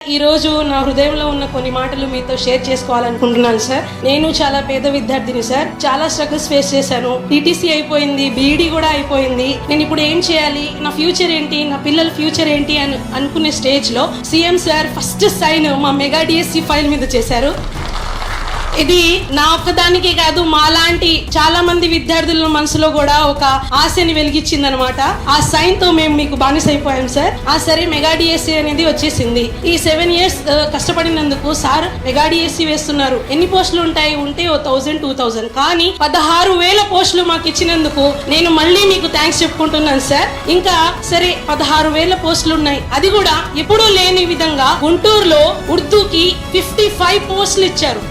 ఈ రోజు నా హృదయంలో ఉన్న కొన్ని మాటలు మీతో షేర్ చేసుకోవాలనుకుంటున్నాను సార్. నేను చాలా పేద విద్యార్థిని సార్. చాలా స్ట్రగుల్స్ ఫేస్ చేశాను. టీటీసీ అయిపోయింది, బీఈడీ కూడా అయిపోయింది. నేను ఇప్పుడు ఏం చేయాలి, నా ఫ్యూచర్ ఏంటి, నా పిల్లల ఫ్యూచర్ ఏంటి అని అనుకునే స్టేజ్ లో సీఎం సార్ ఫస్ట్ సైన్ మా మెగా డిఎస్సి ఫైల్ మీద చేశారు. ఇది నా ఒక్కదానికే కాదు, మాలాంటి చాలా మంది విద్యార్థుల మనసులో కూడా ఒక ఆశని వెలిగించింది అనమాట. ఆ సైన్ తో మేము మీకు బానిసైపోయాం సార్. సరే మెగా డిఎస్సి అనేది వచ్చేసింది. ఈ 7 years కష్టపడినందుకు సార్ మెగా డిఎస్సి వేస్తున్నారు. ఎన్ని పోస్టులు ఉంటాయి, ఉంటే 1000 2000, కానీ 16,000 పోస్టులు మాకు ఇచ్చినందుకు నేను మళ్ళీ మీకు థ్యాంక్స్ చెప్పుకుంటున్నాను సార్. ఇంకా సరే 16,000 పోస్టులు ఉన్నాయి, అది కూడా ఎప్పుడూ లేని విధంగా గుంటూరులో ఉర్దూకి 55 పోస్టులు ఇచ్చారు.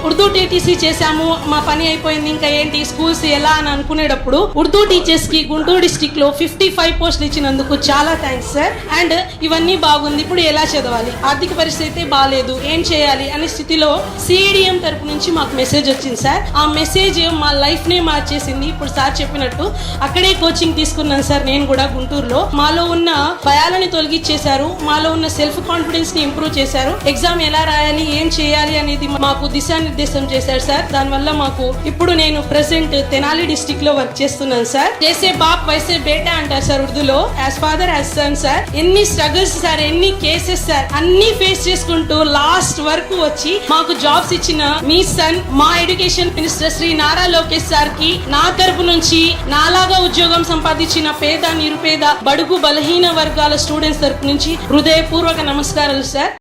ఉర్దూ టీటీసీ చేశాము, మా పని అయిపోయింది, ఇంకా ఏంటి స్కూల్స్ ఎలా అని అనుకునేటప్పుడు ఉర్దూ టీచర్స్ కి గుంటూరు డిస్ట్రిక్ట్ లో 55 పోస్టులు ఇచ్చినందుకు చాలా థ్యాంక్స్ సార్. అండ్ ఇవన్నీ బాగుంది, ఇప్పుడు ఎలా చదవాలి, ఆర్థిక పరిస్థితి బాగాలేదు, ఏం చేయాలి అనే స్థితిలో సిఐడిఎం తరపు నుంచి మాకు మెసేజ్ వచ్చింది సార్. ఆ మెసేజ్ మా లైఫ్ నే మార్చేసింది. ఇప్పుడు సార్ చెప్పినట్టు అక్కడే కోచింగ్ తీసుకున్నాను సార్. నేను కూడా గుంటూరులో మాలో ఉన్న భయాలని తొలగించేశారు, మాలో ఉన్న సెల్ఫ్ కాన్ఫిడెన్స్ ని ఇంప్రూవ్ చేశారు. ఎగ్జామ్ ఎలా రాయాలి, ఏం చేయాలి అనేది మాకు దిశానిర్దేశం చేశారు సార్. దానివల్ల మాకు ఇప్పుడు నేను ప్రెసెంట్ తెనాలి డిస్ట్రిక్ట్ లో వర్క్ చేస్తున్నాను సార్. చేసే బాప్ వైసే బేటా అంటారు సార్ ఉర్దూలో, as father as son sir. ఎన్ని స్ట్రగుల్స్ సార్, ఎన్ని కేసెస్ సార్, అన్ని ఫేస్ చేసుకుంటూ లాస్ట్ వరకు వచ్చి మాకు జాబ్స్ ఇచ్చిన మీ సన్, మా education minister Shri Nara Lokesh sir కి నా తరపు నుంచి, నాలాగా ఉద్యోగం సంపాదించిన పేద నిరుపేద బడుగు బలహీన వర్గాల స్టూడెంట్స్ తరపు నుంచి హృదయపూర్వక నమస్కారాలు సార్.